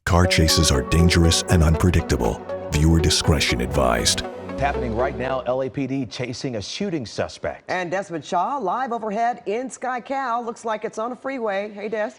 Car chases are dangerous and unpredictable. Viewer discretion advised. Happening right now, LAPD chasing a shooting suspect. And Desmond Shaw live overhead in Sky Cal. Looks like it's on a freeway. Hey, Des.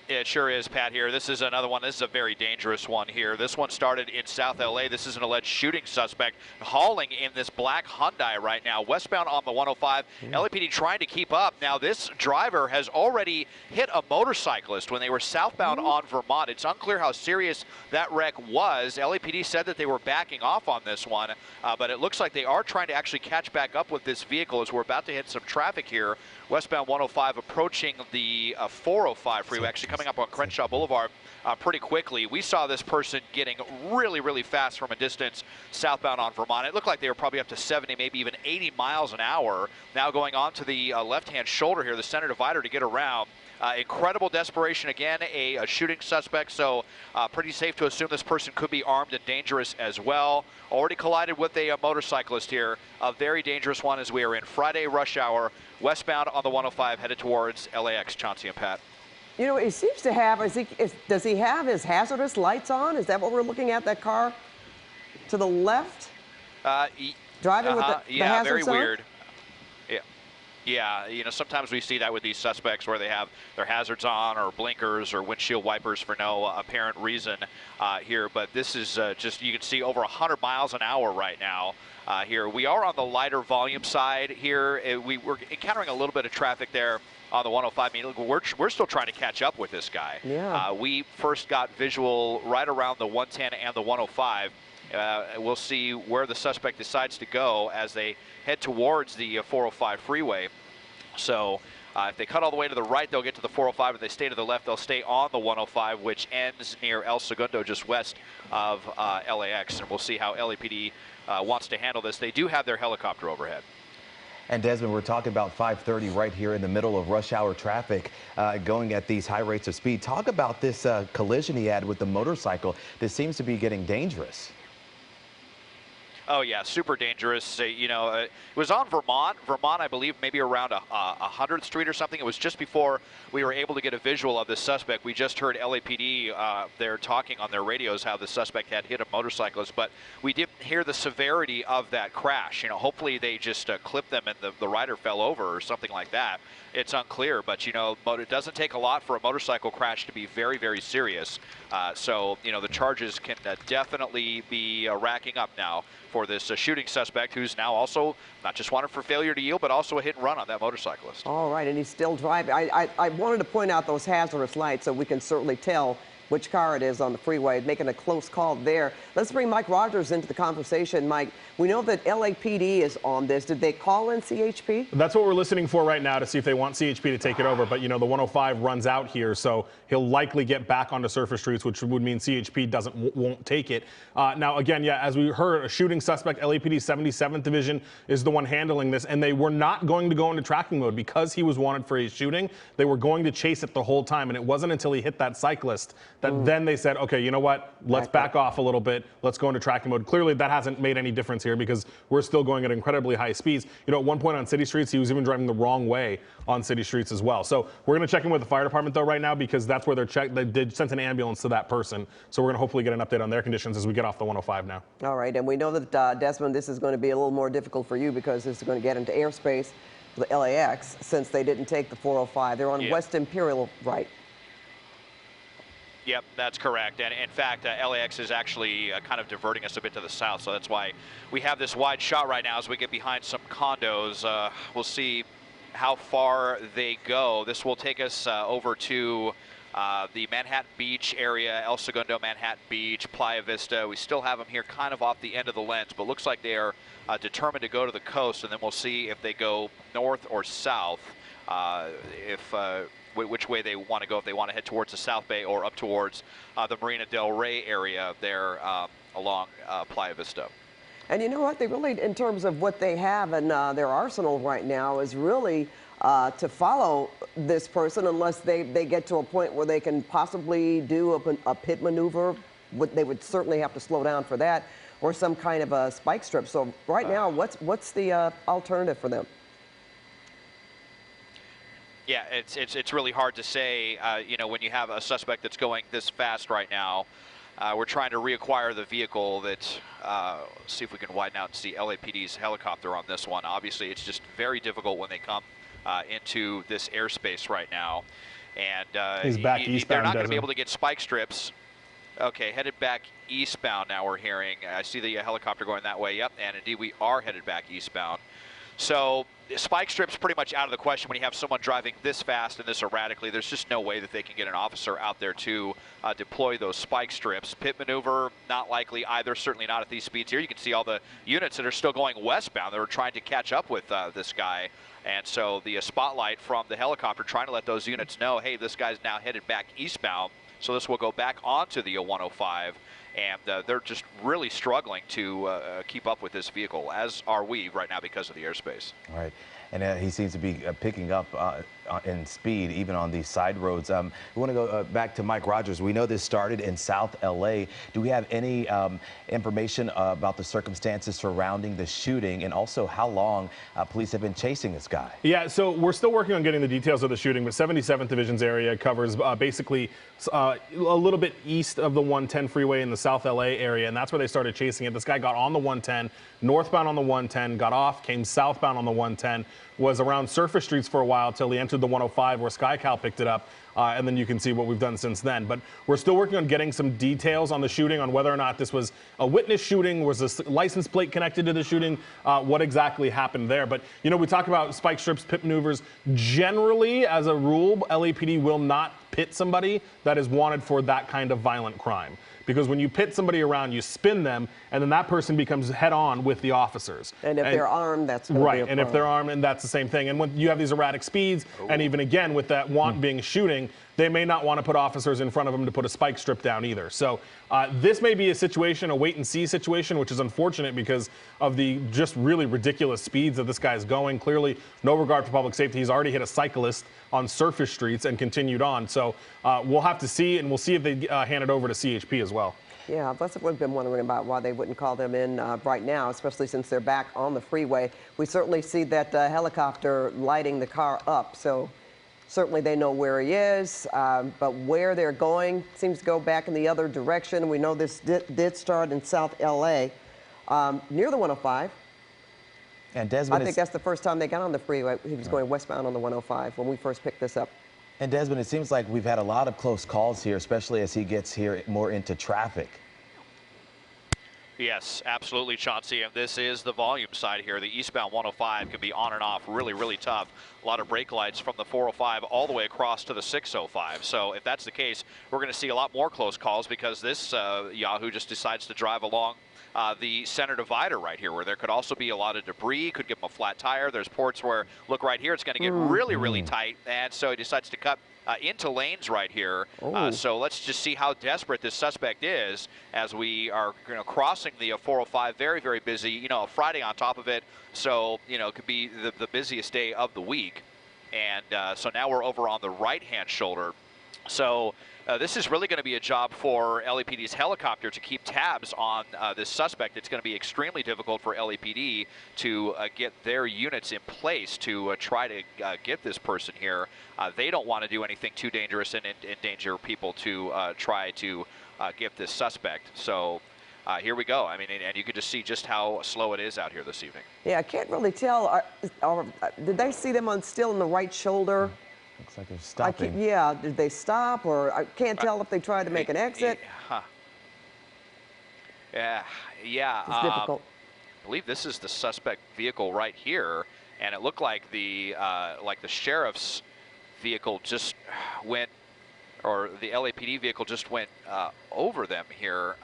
It sure is, Pat, here. This is another one. This is a very dangerous one here. This one started in South LA. This is an alleged shooting suspect hauling in this black Hyundai right now, westbound on the 105. LAPD trying to keep up. Now, this driver has already hit a motorcyclist when they were southbound on Vermont. It's unclear how serious that wreck was. LAPD said that they were backing off on this one, but it looks like they are trying to actually catch back up with this vehicle as we're about to hit some traffic here. Westbound 105 approaching the 405 freeway, actually coming up on Crenshaw Boulevard pretty quickly. We saw this person getting really, really fast from a distance southbound on Vermont. It looked like they were probably up to 70, maybe even 80 miles an hour. Now going on to the left-hand shoulder here, the center divider to get around. Incredible desperation again, a shooting suspect, so pretty safe to assume this person could be armed and dangerous as well. Already collided with a motorcyclist here, a very dangerous one as we are in Friday rush hour, westbound on the 105 headed towards LAX. Chauncey and Pat. You know, he seems to have, does he have his hazardous lights on? Is that what we're looking at, that car to the left? Driving with the yeah, hazards very on? weird. Yeah, you know, sometimes we see that with these suspects where they have their hazards on or blinkers or windshield wipers for no apparent reason here. But this is just, you can see over 100 miles an hour right now here. We are on the lighter volume side here. We're encountering a little bit of traffic there on the 105. I mean, we're still trying to catch up with this guy. Yeah. We first got visual right around the 110 and the 105. We'll see where the suspect decides to go as they head towards the 405 freeway. So if they cut all the way to the right, they'll get to the 405. If they stay to the left, they'll stay on the 105, which ends near El Segundo, just west of LAX. And we'll see how LAPD wants to handle this. They do have their helicopter overhead. And Desmond, we're talking about 5:30 right here in the middle of rush hour traffic, going at these high rates of speed. Talk about this collision he had with the motorcycle. This seems to be getting dangerous. Oh yeah, super dangerous. You know, it was on Vermont, I believe, maybe around 100th Street or something. It was just before we were able to get a visual of the suspect. We just heard LAPD, they're talking on their radios how the suspect had hit a motorcyclist, but we didn't hear the severity of that crash. You know, hopefully they just clipped them and the rider fell over or something like that. It's unclear, but you know, it doesn't take a lot for a motorcycle crash to be very, very serious. So, you know, the charges can definitely be racking up now for this shooting suspect, who's now also not just wanted for failure to yield, but also a hit and run on that motorcyclist. All right, and he's still driving. I wanted to point out those hazardous lights so we can certainly tell which car it is on the freeway, making a close call there. Let's bring Mike Rogers into the conversation. Mike, we know that LAPD is on this. Did they call in CHP? That's what we're listening for right now to see if they want CHP to take it over. But, you know, the 105 runs out here, so he'll likely get back onto surface streets, which would mean CHP won't take it. Now, again, yeah, as we heard, a shooting suspect, LAPD 77th Division is the one handling this, and they were not going to go into tracking mode because he was wanted for a shooting. They were going to chase it the whole time, and it wasn't until he hit that cyclist that then they said, okay, you know what, let's back off a little bit. Let's go into tracking mode. Clearly, that hasn't made any difference here because we're still going at incredibly high speeds. You know, at one point on city streets, he was even driving the wrong way on city streets as well. So we're going to check in with the fire department, though, right now because that's where they sent an ambulance to that person. So we're going to hopefully get an update on their conditions as we get off the 105 now. All right, and we know that, Desmond, this is going to be a little more difficult for you because this is going to get into airspace for the LAX since they didn't take the 405. They're on West Imperial, right? Yep, that's correct. And in fact, LAX is actually kind of diverting us a bit to the south. So that's why we have this wide shot right now as we get behind some condos. We'll see how far they go. This will take us over to the Manhattan Beach area, El Segundo, Manhattan Beach, Playa Vista. We still have them here kind of off the end of the lens, but looks like they are determined to go to the coast. And then we'll see if they go north or south, which way they want to go, if they want to head towards the South Bay or up towards the Marina Del Rey area there along Playa Vista. And you know what? They really, in terms of what they have in their arsenal right now, is really to follow this person unless they get to a point where they can possibly do a pit maneuver. They would certainly have to slow down for that, or some kind of a spike strip. So right now, what's the alternative for them? Yeah, it's really hard to say, you know, when you have a suspect that's going this fast right now. We're trying to reacquire the vehicle that, see if we can widen out and see LAPD's helicopter on this one. Obviously, it's just very difficult when they come into this airspace right now. And he's back eastbound, they're not going to be able to get spike strips. Okay, headed back eastbound now we're hearing. I see the helicopter going that way. Yep, and indeed we are headed back eastbound. So spike strips pretty much out of the question when you have someone driving this fast and this erratically. There's just no way that they can get an officer out there to deploy those spike strips. Pit maneuver, not likely either, certainly not at these speeds here. You can see all the units that are still going westbound that are trying to catch up with this guy. And so the spotlight from the helicopter trying to let those units know, hey, this guy's now headed back eastbound. So this will go back onto the 105. And they're just really struggling to keep up with this vehicle, as are we right now because of the airspace. All right. And he seems to be picking up in speed, even on these side roads. We want to go back to Mike Rogers. We know this started in South LA. Do we have any information about the circumstances surrounding the shooting, and also how long police have been chasing this guy? Yeah, so we're still working on getting the details of the shooting, but 77th Division's area covers basically a little bit east of the 110 freeway in the South LA area, and that's where they started chasing it. This guy got on the 110, northbound on the 110, got off, came southbound on the 110, was around surface streets for a while till he entered the 105 where SkyCal picked it up, and then you can see what we've done since then. But we're still working on getting some details on the shooting, on whether or not this was a witness shooting, was this license plate connected to the shooting, what exactly happened there. But, you know, we talk about spike strips, pit maneuvers. Generally, as a rule, LAPD will not pit somebody that is wanted for that kind of violent crime. Because when you pit somebody around, you spin them, and then that person becomes head-on with the officers. And if they're armed, that's going to be a right. problem. And if they're armed, and that's the same thing. And when you have these erratic speeds, and even again with that being shooting, they may not want to put officers in front of them to put a spike strip down either. So this may be a situation, a wait-and-see situation, which is unfortunate because of the just really ridiculous speeds that this guy is going. Clearly, no regard for public safety. He's already hit a cyclist on surface streets and continued on. So we'll have to see, and we'll see if they hand it over to CHP as well. Yeah, that's what we've been wondering about, why they wouldn't call them in right now, especially since they're back on the freeway. We certainly see that helicopter lighting the car up, so certainly they know where he is, but where they're going seems to go back in the other direction. We know this did start in South LA, near the 105. And Desmond, I think that's the first time they got on the freeway. He was going westbound on the 105 when we first picked this up. And Desmond, it seems like we've had a lot of close calls here, especially as he gets here more into traffic. Yes, absolutely, Chauncey. And this is the volume side here. The eastbound 105 can be on and off really, really tough. A lot of brake lights from the 405 all the way across to the 605. So if that's the case, we're going to see a lot more close calls because this Yahoo just decides to drive along the center divider right here, where there could also be a lot of debris, could give him a flat tire. There's ports where, look right here, it's going to get really, really tight. And so he decides to cut into lanes right here. So let's just see how desperate this suspect is as we are crossing the 405. Very, very busy. You know, a Friday on top of it. So, you know, it could be the busiest day of the week. And so now we're over on the right-hand shoulder. So this is really going to be a job for LAPD's helicopter to keep tabs on this suspect. It's going to be extremely difficult for LAPD to get their units in place to try to get this person here. They don't want to do anything too dangerous and endanger people to try to get this suspect. So here we go. I mean, and you can just see just how slow it is out here this evening. Yeah, I can't really tell. Did they see them still on the right shoulder? Looks like they're stopping. Yeah, did they stop, or I can't tell if they tried to make an exit. Yeah. It's difficult. I believe this is the suspect vehicle right here, and it looked like the sheriff's vehicle just went, or the LAPD vehicle just went over them here.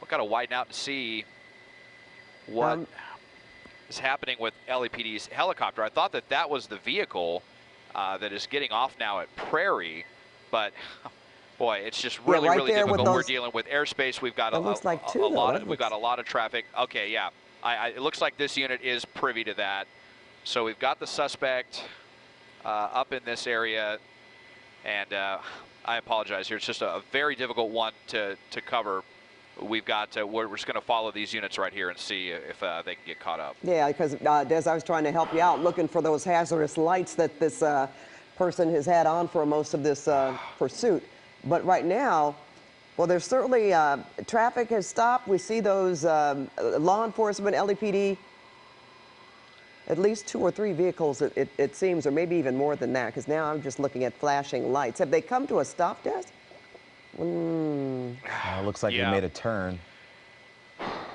We've got to widen out and see what is happening with LAPD's helicopter. I thought that was the vehicle that is getting off now at Prairie, but boy, it's just really, really difficult. We're dealing with airspace. We've got a lot of traffic. Okay, yeah, it looks like this unit is privy to that. So we've got the suspect up in this area, and I apologize here. It's just a very difficult one to cover. We've got we're just going to follow these units right here and see if they can get caught up. Yeah, because Des, I was trying to help you out, looking for those hazardous lights that this person has had on for most of this pursuit. But right now, well, there's certainly traffic has stopped. We see those law enforcement, LAPD, at least 2 or 3 vehicles, it seems, or maybe even more than that, because now I'm just looking at flashing lights. Have they come to a stop, Des? Looks like they made a turn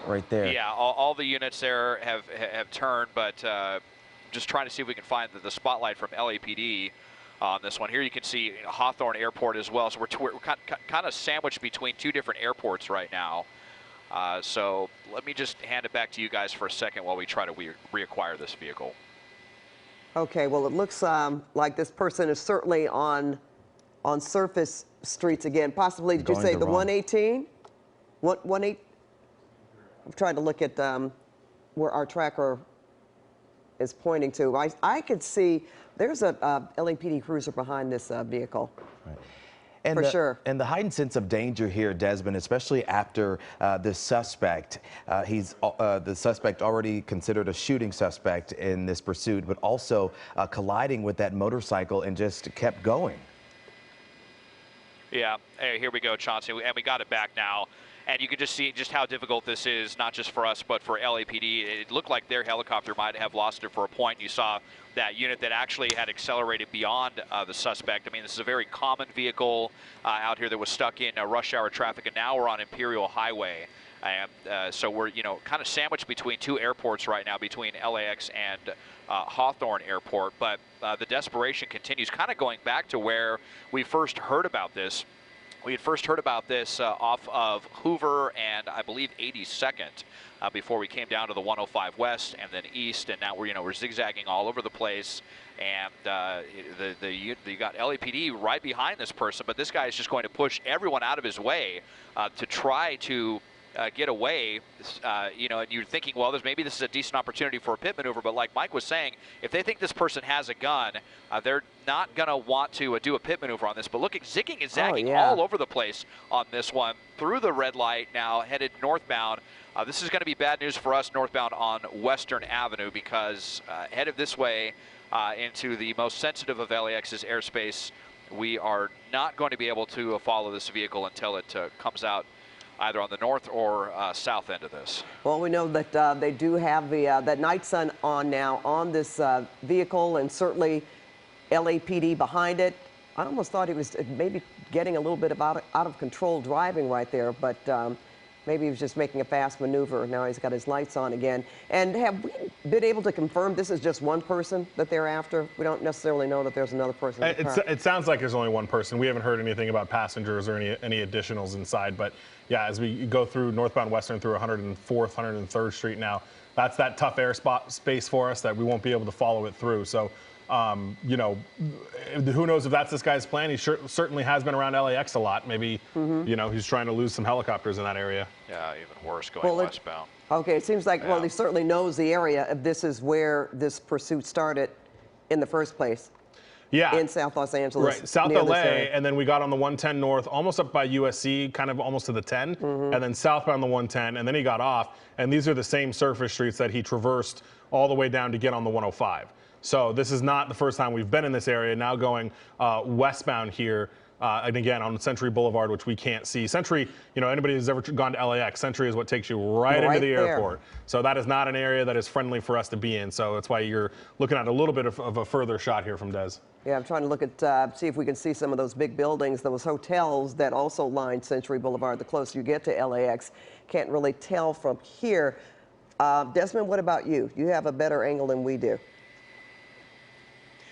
right there. Yeah, all the units there have turned, but just trying to see if we can find the spotlight from LAPD on this one. Here you can see Hawthorne Airport as well. So we're kind of sandwiched between 2 different airports right now. So let me just hand it back to you guys for a second while we try to reacquire this vehicle. Okay, well, it looks like this person is certainly on surface streets again. Possibly, did you say the 118? 18? I'm trying to look at where our tracker is pointing to. I could see there's a LAPD cruiser behind this vehicle. Right. And sure. And the heightened sense of danger here, Desmond, especially after the suspect. The suspect already considered a shooting suspect in this pursuit, but also colliding with that motorcycle and just kept going. Yeah, hey, here we go, Chauncey, and we got it back now. And you can just see just how difficult this is, not just for us, but for LAPD. It looked like their helicopter might have lost it for a point. You saw that unit that actually had accelerated beyond the suspect. I mean, this is a very common vehicle out here that was stuck in rush hour traffic, and now we're on Imperial Highway. And so we're, kind of sandwiched between 2 airports right now, between LAX and Hawthorne Airport. But the desperation continues, kind of going back to where we first heard about this. We had first heard about this off of Hoover and I believe 82nd before we came down to the 105 West and then East, and now we're zigzagging all over the place. And you got LAPD right behind this person, but this guy is just going to push everyone out of his way to try to get away. And you're thinking, well, maybe this is a decent opportunity for a pit maneuver, but like Mike was saying, if they think this person has a gun, they're not going to want to do a pit maneuver on this. But look at zigging and zagging all over the place on this one, through the red light, now headed northbound. This is going to be bad news for us northbound on Western Avenue, because headed this way into the most sensitive of LAX's airspace, we are not going to be able to follow this vehicle until it comes out either on the north or south end of this. Well, we know that they do have that night sun on now on this vehicle, and certainly LAPD behind it. I almost thought he was maybe getting a little bit out of control driving right there, but maybe he was just making a fast maneuver. Now he's got his lights on again. And have we been able to confirm this is just one person that they're after? We don't necessarily know that there's another person in the car. It sounds like there's only one person. We haven't heard anything about passengers or any additionals inside. But yeah, as we go through northbound Western through 104th, 103rd Street now, that's that tough air space for us that we won't be able to follow it through. So, who knows if that's this guy's plan? He certainly has been around LAX a lot. Maybe, he's trying to lose some helicopters in that area. Yeah, even worse going westbound. Okay, it seems like, well, he certainly knows the area. If this is where this pursuit started in the first place. Yeah. In South Los Angeles. Right, South LA, and then we got on the 110 north, almost up by USC, kind of almost to the 10, and then southbound the 110, and then he got off. And these are the same surface streets that he traversed all the way down to get on the 105. So this is not the first time we've been in this area. Now going westbound here, and again on Century Boulevard, which we can't see. Century, anybody who's ever gone to LAX, Century is what takes you right into the airport. So that is not an area that is friendly for us to be in. So that's why you're looking at a little bit of a further shot here from Des. Yeah, I'm trying to look at, see if we can see some of those big buildings, those hotels that also line Century Boulevard. The closer you get to LAX, can't really tell from here. Desmond, what about you? You have a better angle than we do.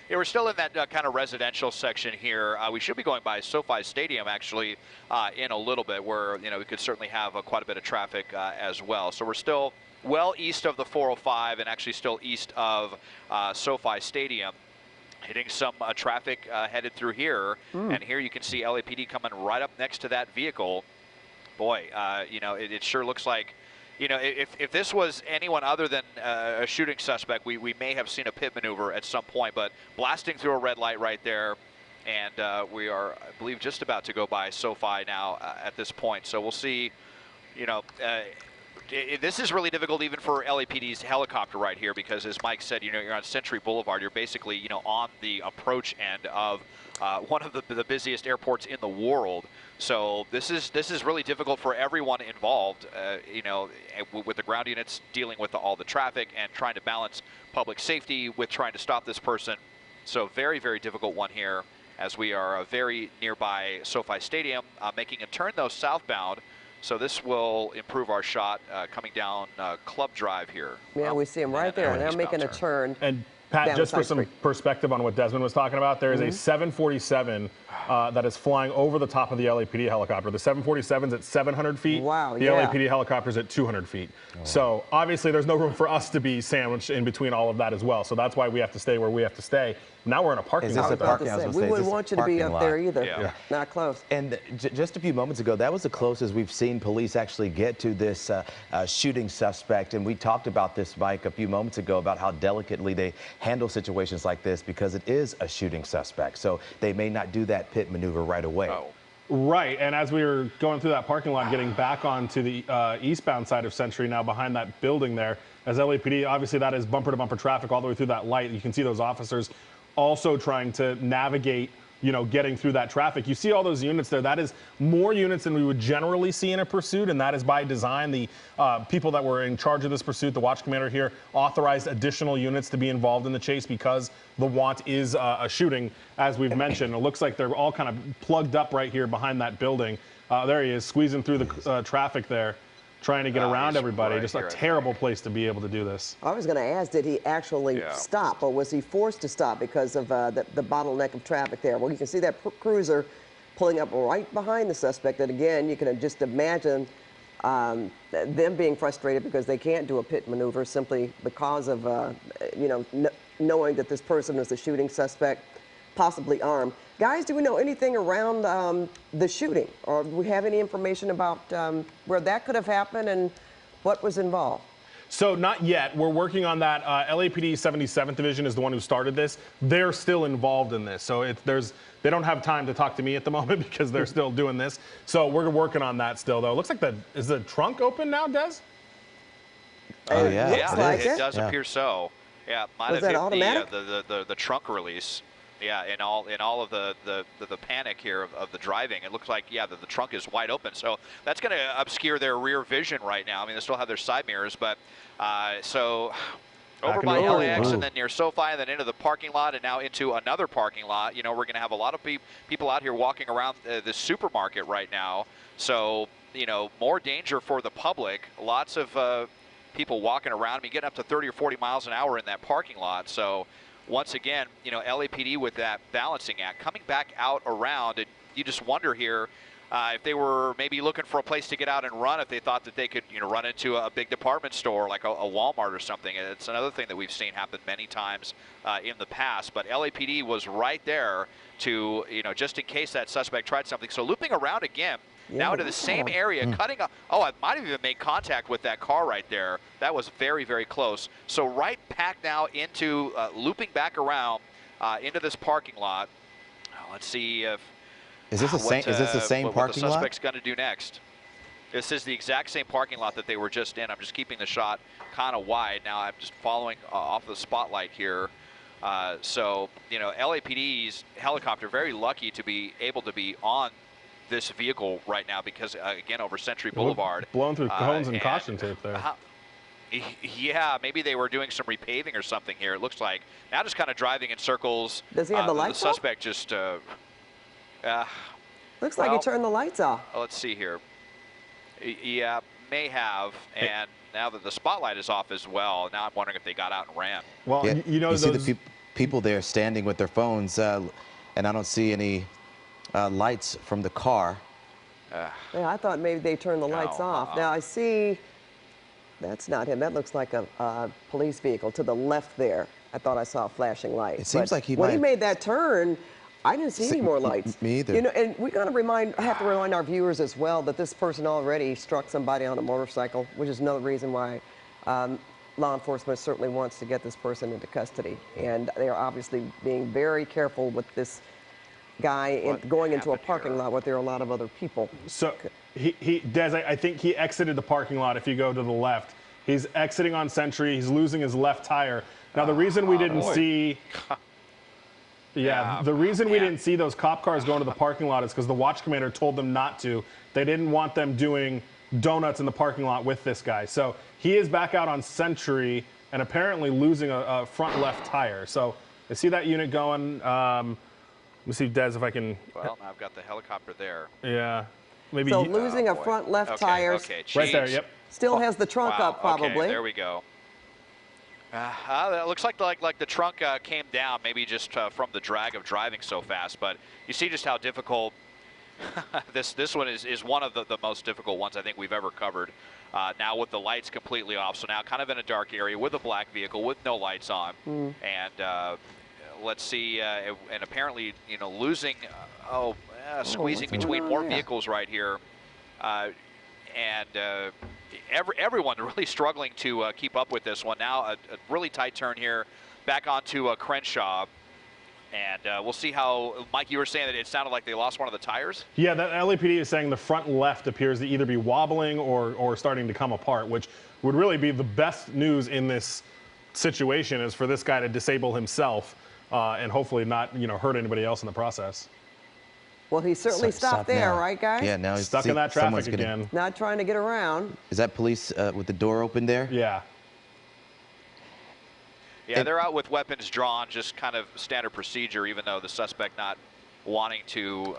Yeah, we're still in that kind of residential section here. We should be going by SoFi Stadium actually in a little bit, where we could certainly have quite a bit of traffic as well. So we're still well east of the 405 and actually still east of SoFi Stadium. Hitting some traffic headed through here, and here you can see LAPD coming right up next to that vehicle. Boy, it sure looks like, if this was anyone other than a shooting suspect, we may have seen a pit maneuver at some point, but blasting through a red light right there, and we are, I believe, just about to go by SoFi now at this point. So we'll see, This is really difficult even for LAPD's helicopter right here because, as Mike said, you're on Century Boulevard. You're basically, on the approach end of one of the busiest airports in the world. So this is really difficult for everyone involved, with the ground units dealing with all the traffic and trying to balance public safety with trying to stop this person. So very, very difficult one here as we are very nearby SoFi Stadium, making a turn, though, southbound. So this will improve our shot coming down Club Drive here. Yeah, we see him right there. Now making a turn. And Pat, just for some perspective on what Desmond was talking about, there is a 747 that is flying over the top of the LAPD helicopter. The 747's at 700 feet. Wow, the LAPD helicopter's at 200 feet. Oh. So obviously there's no room for us to be sandwiched in between all of that as well. So that's why we have to stay where we have to stay. Now we're in a parking lot. We wouldn't want you to be up there either. Yeah. Not close. And just a few moments ago, that was the closest we've seen police actually get to this shooting suspect. And we talked about this, Mike, a few moments ago about how delicately they handle situations like this because it is a shooting suspect. So they may not do that pit maneuver right away. Oh. Right, and as we were going through that parking lot, getting back onto the eastbound side of Century now behind that building there, as LAPD, obviously that is bumper-to-bumper traffic all the way through that light. You can see those officers also trying to navigate, getting through that traffic. You see all those units there. That is more units than we would generally see in a pursuit, and that is by design. The people that were in charge of this pursuit, the watch commander here, authorized additional units to be involved in the chase because the want is a shooting, as we've mentioned. It looks like they're all kind of plugged up right here behind that building. There he is, squeezing through the traffic there, trying to get around everybody. Just a terrible place to be able to do this. I was going to ask, did he actually stop, or was he forced to stop because of the bottleneck of traffic there? Well, you can see that cruiser pulling up right behind the suspect. And again, you can just imagine them being frustrated because they can't do a pit maneuver simply because of, knowing that this person is a shooting suspect, possibly armed. Guys, do we know anything around the shooting, or do we have any information about where that could have happened and what was involved? So not yet. We're working on that. LAPD 77th Division is the one who started this. They're still involved in this. So they don't have time to talk to me at the moment because they're still doing this. So we're working on that still, though. It looks like is the trunk open now, Des? Oh, yeah. It does appear so. Yeah, might have hit automatic? the trunk release. Yeah, in all of the panic here of the driving, it looks like the trunk is wide open. So that's going to obscure their rear vision right now. I mean, they still have their side mirrors, but so over by LAX and then near SoFi, and then into the parking lot, and now into another parking lot. We're going to have a lot of people out here walking around the supermarket right now. So more danger for the public. Lots of people walking around. I mean, getting up to 30 or 40 miles an hour in that parking lot. So once again, LAPD with that balancing act coming back out around, and you just wonder here if they were maybe looking for a place to get out and run, if they thought that they could, run into a big department store like a Walmart or something. It's another thing that we've seen happen many times in the past. But LAPD was right there to, just in case that suspect tried something. So looping around again. Now to the same area, cutting up. Oh, I might have even made contact with that car right there. That was very, very close. So right back now into looping back around into this parking lot. Let's see if is this the same parking lot? What the suspect's going to do next. This is the exact same parking lot that they were just in. I'm just keeping the shot kind of wide. Now I'm just following off the spotlight here. So LAPD's helicopter very lucky to be able to be on this vehicle right now because again over Century Boulevard, blown through cones and caution tape there. Yeah, maybe they were doing some repaving or something here. It looks like now just kind of driving in circles. Does he have the lights off? The suspect just looks like he turned the lights off. Let's see here. Yeah, may have. And now that the spotlight is off as well, now I'm wondering if they got out and ran. Well, you see the people there standing with their phones, and I don't see any lights from the car. Yeah, I thought maybe they turned the lights off. Now I see that's not him. That looks like a police vehicle to the left there. I thought I saw a flashing light. It seems like when he made that turn, I didn't see any more lights. Me either. And we got to have to remind our viewers as well that this person already struck somebody on a motorcycle, which is another reason why law enforcement certainly wants to get this person into custody. And they are obviously being very careful with this guy going into a happened parking here? lot where there are a lot of other people. So, Des, I think he exited the parking lot if you go to the left. He's exiting on Century. He's losing his left tire. Now, the reason we didn't see... Yeah, the reason we didn't see those cop cars go into the parking lot is because the watch commander told them not to. They didn't want them doing donuts in the parking lot with this guy. So he is back out on Century and apparently losing a front left tire. So I see that unit going. Let me see, Des, if I can. Well, I've got the helicopter there. Yeah, maybe. So losing a front left tire. Okay, right there. jeez. Yep. Still has the trunk up, probably. Okay, there we go. That looks like the trunk came down, maybe just from the drag of driving so fast. But you see just how difficult this one is. One of the most difficult ones I think we've ever covered. Now with the lights completely off, so now kind of in a dark area with a black vehicle with no lights on, and let's see. And apparently, losing, squeezing between more vehicles right here, and. Everyone really struggling to keep up with this one. Now a really tight turn here back onto Crenshaw. And we'll see how, Mike, you were saying that it sounded like they lost one of the tires? Yeah, that LAPD is saying the front left appears to either be wobbling or starting to come apart, which would really be the best news in this situation is for this guy to disable himself and hopefully not, hurt anybody else in the process. Well, he certainly stopped there, now. right, guys? Yeah, now he's Stuck in that traffic again. Not trying to get around. Is that police with the door open there? Yeah. Yeah, they're out with weapons drawn, just kind of standard procedure, even though the suspect not wanting to,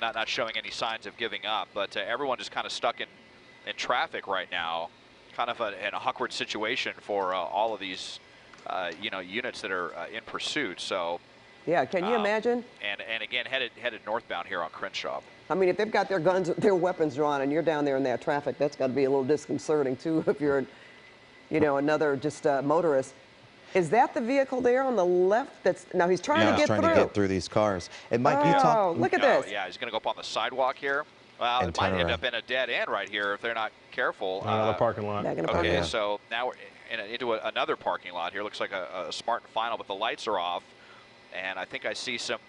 not showing any signs of giving up. But everyone just kind of stuck in traffic right now, kind of an awkward situation for all of these, units that are in pursuit. So. Yeah, can you imagine? And again, headed northbound here on Crenshaw. I mean, if they've got their weapons drawn and you're down there in that traffic, that's got to be a little disconcerting too if you're, another just motorist. Is that the vehicle there on the left? Now he's trying to get through. Trying to get through these cars. And Mike, you talk. Look at this. Yeah, he's going to go up on the sidewalk here. Well, it might end up in a dead end right here if they're not careful. Another parking lot. Okay, so now we're into another parking lot here. Looks like a Smart and Final, but the lights are off. And I think I see some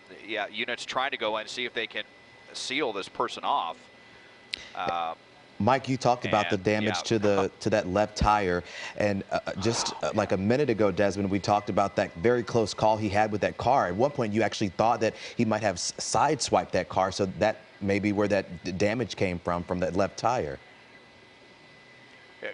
units trying to go in and see if they can seal this person off. Mike, you talked about the damage to that left tire, and just like a minute ago, Desmond, we talked about that very close call he had with that car. At one point, you actually thought that he might have sideswiped that car, so that may be where that damage came from that left tire.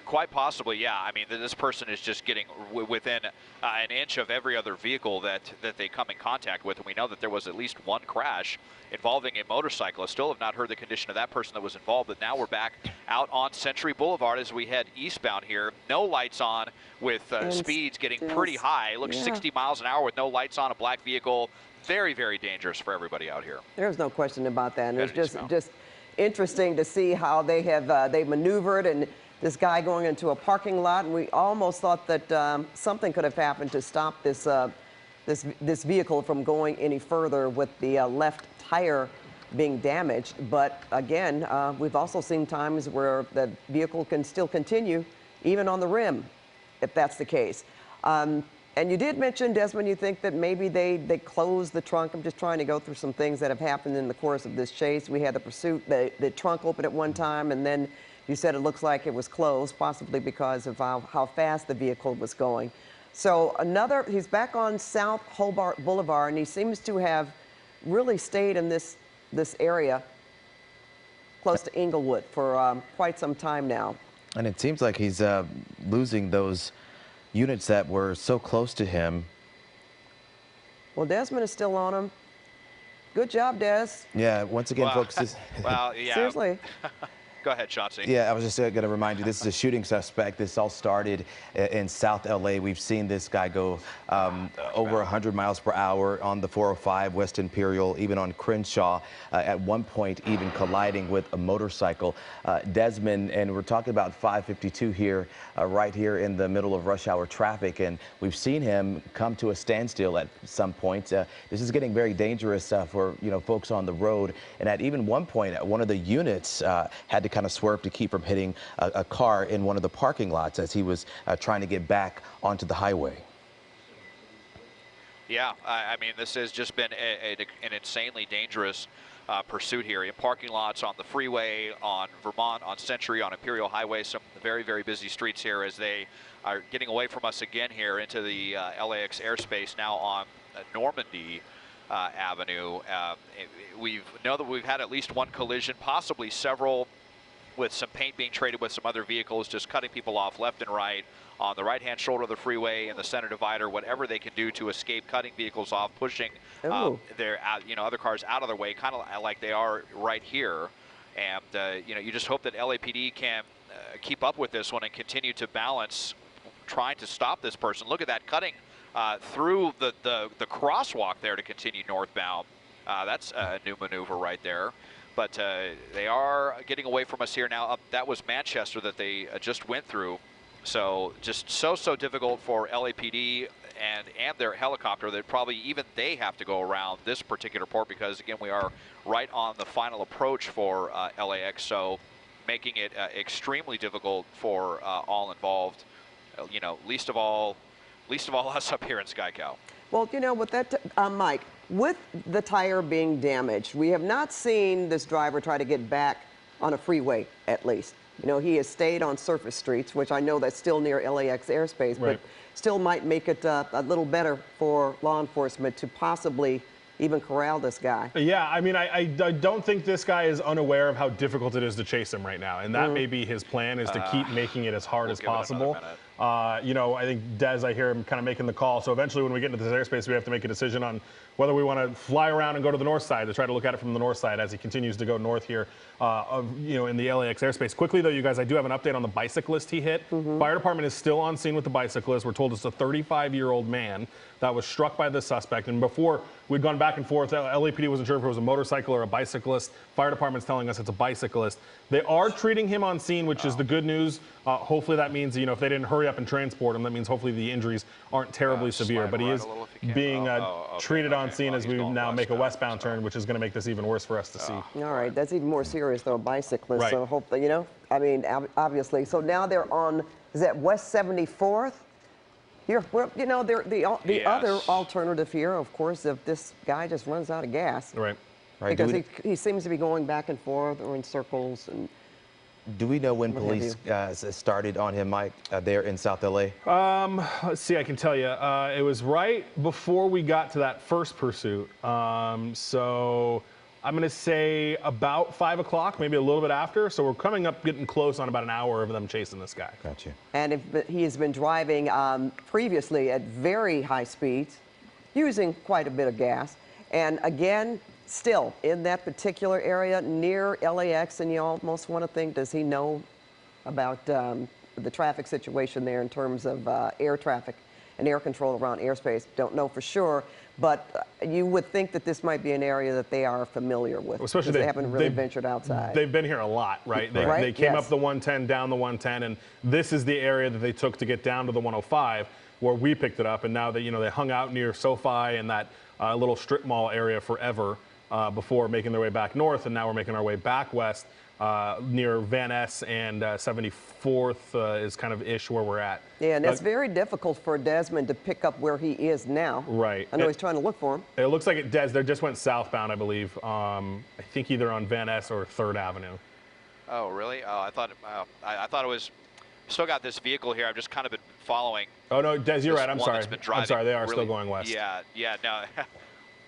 Quite possibly, yeah. I mean, this person is just getting within an inch of every other vehicle that they come in contact with, and we know that there was at least one crash involving a motorcyclist. Still have not heard the condition of that person that was involved, but now we're back out on Century Boulevard as we head eastbound here. No lights on with speeds getting pretty high. It looks 60 miles an hour with no lights on, a black vehicle. Very, very dangerous for everybody out here. There's no question about that. And it's just interesting to see how they have they maneuvered, and this guy going into a parking lot, and we almost thought that something could have happened to stop this this vehicle from going any further with the left tire being damaged. But again, we've also seen times where the vehicle can still continue, even on the rim, if that's the case. And you did mention, Desmond, you think that maybe they closed the trunk. I'm just trying to go through some things that have happened in the course of this chase. We had the pursuit, the trunk open at one time, and then you said it looks like it was closed, possibly because of how fast the vehicle was going. So he's back on South Hobart Boulevard, and he seems to have really stayed in this area close to Inglewood for quite some time now. And it seems like he's losing those units that were so close to him. Well, Desmond is still on him. Good job, Des. Yeah, once again, folks. Well, yeah. Seriously. Go ahead, Chauncey. Yeah, I was just going to remind you, this is a shooting suspect. This all started in South LA. We've seen this guy go over 100 miles per hour on the 405 West Imperial, even on Crenshaw, at one point even colliding with a motorcycle. Desmond, and we're talking about 552 here, right here in the middle of rush hour traffic, and we've seen him come to a standstill at some point. This is getting very dangerous for folks on the road, and at even one point, one of the units had to kind of swerve to keep from hitting a car in one of the parking lots as he was trying to get back onto the highway. Yeah, I mean, this has just been an insanely dangerous pursuit here in parking lots, on the freeway, on Vermont, on Century, on Imperial Highway. Some very, very busy streets here as they are getting away from us again here into the LAX airspace, now on Normandy Avenue. We know that we've had at least one collision, possibly several, with some paint being traded with some other vehicles, just cutting people off left and right on the right-hand shoulder of the freeway and the center divider, whatever they can do to escape cutting vehicles off, pushing their other cars out of their way, kind of like they are right here. And you just hope that LAPD can keep up with this one and continue to balance trying to stop this person. Look at that, cutting through the crosswalk there to continue northbound. That's a new maneuver right there. But they are getting away from us here now. That was Manchester that they just went through. So just so difficult for LAPD and their helicopter that probably even they have to go around this particular port, because again, we are right on the final approach for LAX. So making it extremely difficult for all involved. Least of all us up here in SkyCal. Well, with that, Mike, with the tire being damaged, we have not seen this driver try to get back on a freeway, at least. He has stayed on surface streets, which I know that's still near LAX airspace, right, but still might make it a little better for law enforcement to possibly even corral this guy. Yeah, I mean, I don't think this guy is unaware of how difficult it is to chase him right now, and that may be his plan, is to keep making it as hard as possible. I think Des, I hear him kind of making the call. So eventually when we get into this airspace, we have to make a decision on whether we want to fly around and go to the north side to try to look at it from the north side as he continues to go north here, in the LAX airspace. Quickly though, you guys, I do have an update on the bicyclist he hit. Fire department is still on scene with the bicyclist. We're told it's a 35-year-old man that was struck by the suspect. And before we'd gone back and forth, LAPD wasn't sure if it was a motorcycle or a bicyclist. Fire department's telling us it's a bicyclist. They are treating him on scene, which is the good news. Hopefully that means, if they didn't hurry up and transport him, that means hopefully the injuries aren't terribly severe. But he is being treated on scene as we now make a westbound turn, which is going to make this even worse for us to see. All right, that's even more serious though, a bicyclist. Right. So hope that, obviously. So now they're on, is that West 74th? They're the other alternative here, of course, if this guy just runs out of gas. Right. Because he seems to be going back and forth or in circles. And do we know when police started on him, Mike, there in South LA? Let's see, I can tell you. It was right before we got to that first pursuit. So I'm going to say about 5 o'clock, maybe a little bit after. So we're coming up, getting close on about an hour of them chasing this guy. Gotcha. And he has been driving previously at very high speeds, using quite a bit of gas. And again, still in that particular area near LAX, and you almost want to think, does he know about the traffic situation there in terms of air traffic and air control around airspace? Don't know for sure, but you would think that this might be an area that they are familiar with, especially they haven't really ventured outside. They've been here a lot, right? They came up the 110, down the 110, and this is the area that they took to get down to the 105, where we picked it up, and now they hung out near SoFi and that little strip mall area forever. Before making their way back north, and now we're making our way back west near Van Ness and 74th is kind of ish where we're at. Yeah, and that's very difficult for Desmond to pick up where he is now. Right. I know he's trying to look for him. It looks like they just went southbound, I believe. I think either on Van Ness or 3rd Avenue. Oh, really? Oh, I thought it was. Still got this vehicle here. I've just kind of been following. Oh no, Des, you're right. I'm sorry. I'm sorry. They are still going west. Yeah. No.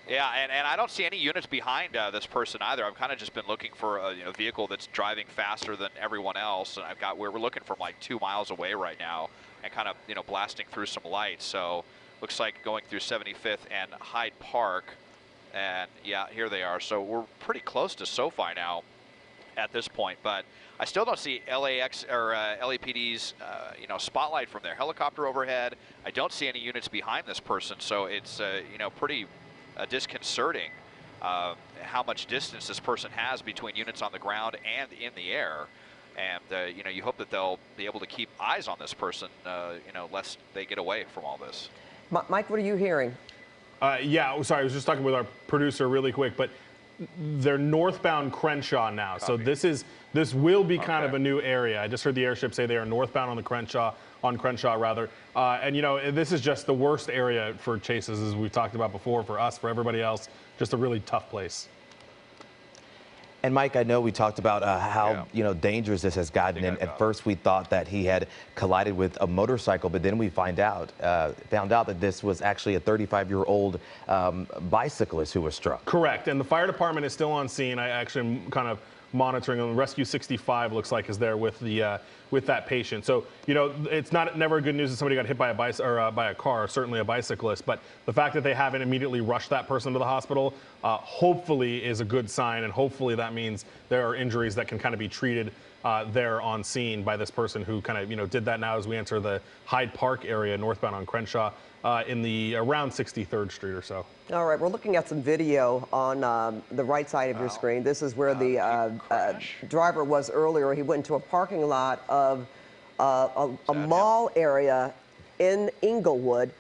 Yeah, and I don't see any units behind this person either. I've kind of just been looking for a vehicle that's driving faster than everyone else, and we're looking from like 2 miles away right now, and kind of blasting through some lights. So looks like going through 75th and Hyde Park, and yeah, here they are. So we're pretty close to SoFi now at this point, but I still don't see LAX or LAPD's spotlight from their helicopter overhead. I don't see any units behind this person, so it's pretty disconcerting how much distance this person has between units on the ground and in the air. And you hope that they'll be able to keep eyes on this person, lest they get away from all this. Mike, what are you hearing? Yeah, sorry, I was just talking with our producer really quick, but they're northbound Crenshaw now. So this will be kind of a new area. I just heard the airship say they are northbound on Crenshaw rather. And you know, this is just the worst area for chases, as we've talked about before, for us, for everybody else, just a really tough place. And Mike, I know we talked about how dangerous this has gotten. And at first we thought that he had collided with a motorcycle, but then we found out that this was actually a 35-year-old bicyclist who was struck. Correct. And the fire department is still on scene. I actually am kind of monitoring them. Rescue 65 looks like is there with the with that patient. So you know, it's never good news that somebody got hit by by a car, certainly a bicyclist. But the fact that they haven't immediately rushed that person to the hospital, hopefully is a good sign, and hopefully that means there are injuries that can kind of be treated there on scene by this person who kind of did that. Now as we enter the Hyde Park area northbound on Crenshaw in the around 63rd Street or so. All right, we're looking at some video on the right side of your screen. This is where the driver was earlier. He went into a parking lot of a mall area in Inglewood,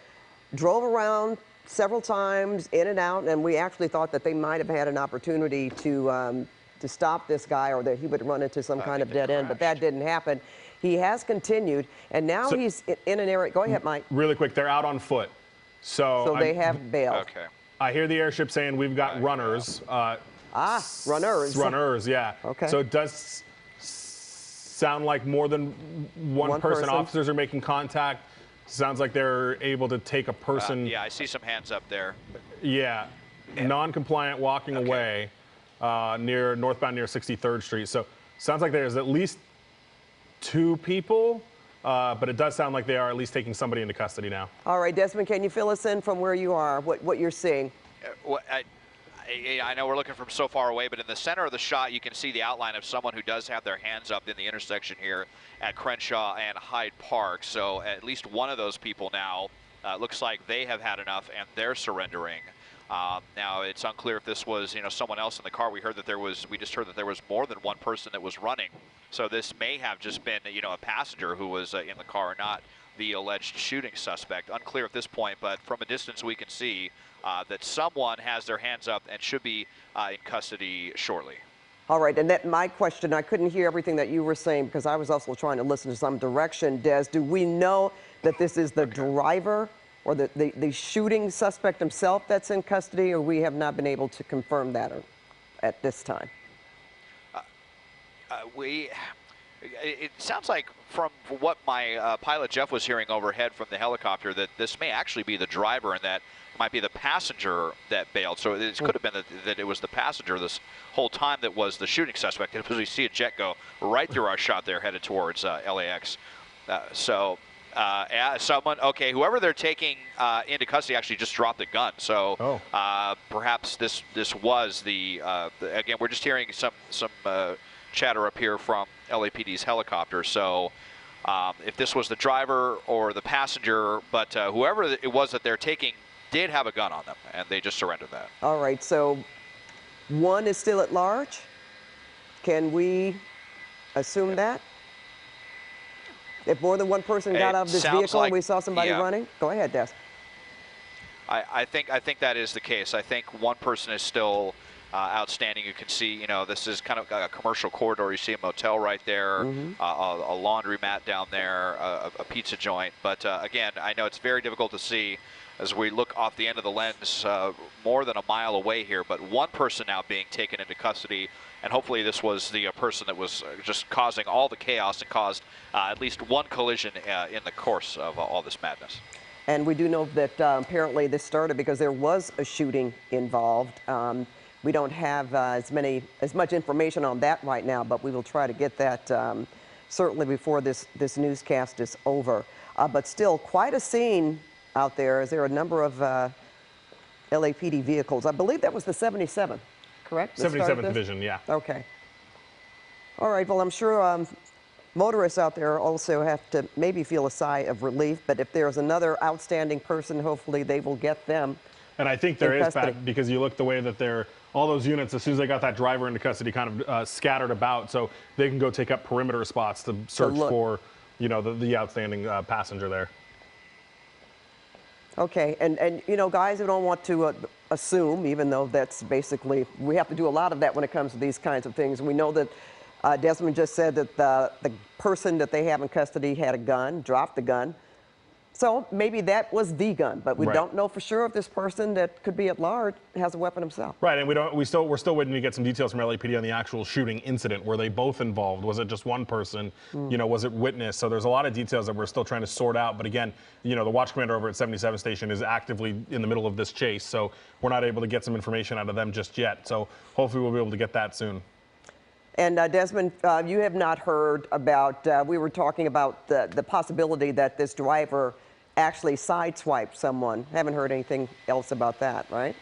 drove around several times in and out, and we actually thought that they might have had an opportunity to stop this guy, or that he would run into some kind of dead end, but that didn't happen. He has continued, and now he's in an area. Go ahead, Mike. Really quick, they're out on foot. So they have bailed. Okay. I hear the airship saying we've got runners. Runners. Runners, yeah. Okay. So it does sound like more than one person. Officers are making contact. Sounds like they're able to take a person. Yeah, I see some hands up there. Yeah, non-compliant walking away northbound near 63rd Street. So sounds like there's at least 2 people. But it does sound like they are at least taking somebody into custody now. All right, Desmond, can you fill us in from where you are, what you're seeing? I know we're looking from so far away, but in the center of the shot, you can see the outline of someone who does have their hands up in the intersection here at Crenshaw and Hyde Park. So at least one of those people now looks like they have had enough and they're surrendering. Now it's unclear if this was someone else in the car. We just heard that there was more than one person that was running. So this may have just been a passenger who was in the car, not the alleged shooting suspect. Unclear at this point, but from a distance we can see that someone has their hands up and should be in custody shortly. All right, and my question, I couldn't hear everything that you were saying because I was also trying to listen to some direction. Des, do we know that this is the driver or the shooting suspect himself that's in custody, or we have not been able to confirm that at this time? It sounds like from what my pilot Jeff was hearing overhead from the helicopter that this may actually be the driver and that might be the passenger that bailed. So it could have been that it was the passenger this whole time that was the shooting suspect, because we see a jet go right through our shot there headed towards LAX. Whoever they're taking into custody actually just dropped the gun. So perhaps this was again, we're just hearing some chatter up here from LAPD's helicopter. So if this was the driver or the passenger, but whoever it was that they're taking did have a gun on them, and they just surrendered that. All right, so one is still at large. Can we assume that? If more than one person got out of this vehicle and we saw somebody running? Go ahead, Des. I think that is the case. I think one person is still outstanding. You can see, this is kind of a commercial corridor. You see a motel right there, a laundromat down there, a pizza joint. But again, I know it's very difficult to see as we look off the end of the lens more than a mile away here. But one person now being taken into custody, and hopefully this was the person that was just causing all the chaos and caused at least one collision in the course of all this madness. And we do know that apparently this started because there was a shooting involved. We don't have as much information on that right now, but we will try to get that certainly before this newscast is over. But still, quite a scene out there. Is there a number of LAPD vehicles? I believe that was the 77, correct? 77th Division, yeah. Okay. All right, well, I'm sure motorists out there also have to maybe feel a sigh of relief, but if there's another outstanding person, hopefully they will get them. And I think there is, Pat, because you look the way that all those units, as soon as they got that driver into custody, kind of scattered about, so they can go take up perimeter spots to search for, the outstanding passenger there. Okay, and guys who don't want to assume, even though that's basically, we have to do a lot of that when it comes to these kinds of things. We know that Desmond just said that the person that they have in custody had a gun, dropped the gun. So maybe that was the gun, but we don't know for sure if this person that could be at large has a weapon himself. Right, and we're still waiting to get some details from LAPD on the actual shooting incident. Were they both involved? Was it just one person? You know, was it witness? So there's a lot of details that we're still trying to sort out. But again, you know, the watch commander over at 77 Station is actively in the middle of this chase, so we're not able to get some information out of them just yet. So hopefully we'll be able to get that soon. And Desmond, you have not heard about, we were talking about the possibility that this driver actually sideswiped someone. Haven't heard anything else about that, right?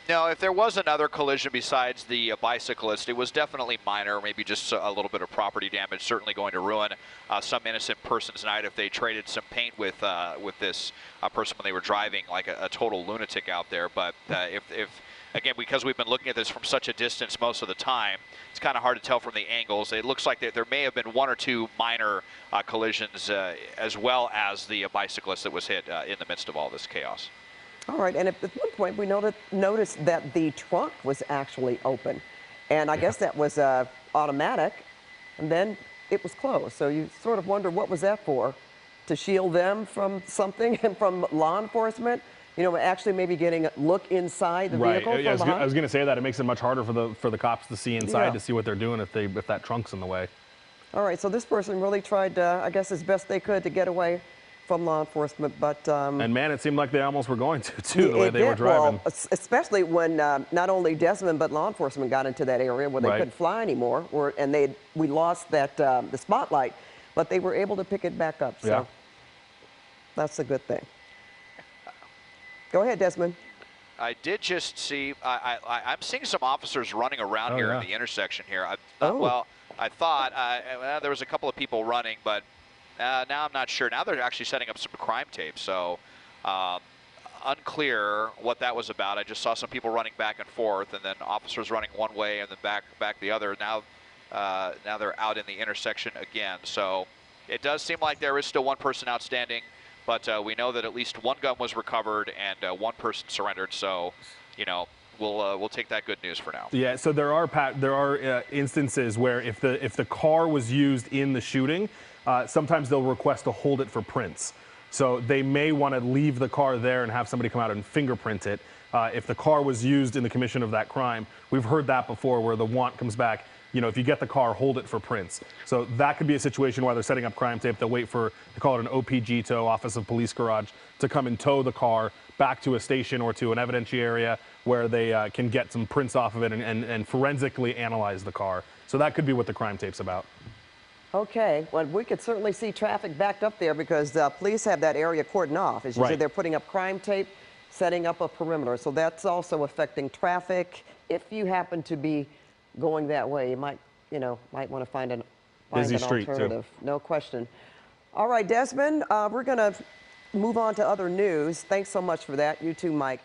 No, if there was another collision besides the bicyclist, it was definitely minor, maybe just a little bit of property damage, certainly going to ruin some innocent person's night if they traded some paint with this person when they were driving, like a total lunatic out there. But if again, because we've been looking at this from such a distance most of the time, it's kind of hard to tell from the angles. It looks like there may have been one or two minor collisions as well as the bicyclist that was hit in the midst of all this chaos. All right, and at one point we noticed that the trunk was actually open. And I guess that was automatic, and then it was closed. So you sort of wonder, what was that for? To shield them from something and from law enforcement? You know, actually maybe getting a look inside the vehicle from behind? I was going to say that. It makes it much harder for the cops to see inside, to see what they're doing if that trunk's in the way. All right, so this person really tried, I guess, as best they could to get away from law enforcement, but... and man, it seemed like they almost were going to, too, the way they were driving. Well, especially when not only Desmond, but law enforcement got into that area where they couldn't fly anymore, and we lost that the spotlight, but they were able to pick it back up, so that's a good thing. Go ahead, Desmond. I did just see, I'm seeing some officers running around here in the intersection here. Well, I thought there was a couple of people running, but now I'm not sure. Now they're actually setting up some crime tape, so unclear what that was about. I just saw some people running back and forth, and then officers running one way and then back the other. Now they're out in the intersection again. So it does seem like there is still one person outstanding, but we know that at least one gun was recovered and one person surrendered. So, you know, we'll take that good news for now. Yeah. So there are instances where if the car was used in the shooting, sometimes they'll request to hold it for prints. So they may want to leave the car there and have somebody come out and fingerprint it. If the car was used in the commission of that crime, we've heard that before, where the want comes back. You know, if you get the car, hold it for prints. So that could be a situation where they're setting up crime tape. They'll wait for, they call it an OPG tow, Office of Police Garage, to come and tow the car back to a station or to an evidentiary area where they can get some prints off of it and forensically analyze the car. So that could be what the crime tape's about. Okay, well, we could certainly see traffic backed up there because police have that area cordoned off. As you say, they're putting up crime tape, setting up a perimeter. So that's also affecting traffic. If you happen to be going that way, you might want to find an alternative. No question. All right, Desmond, we're going to move on to other news. Thanks so much for that. You too, Mike.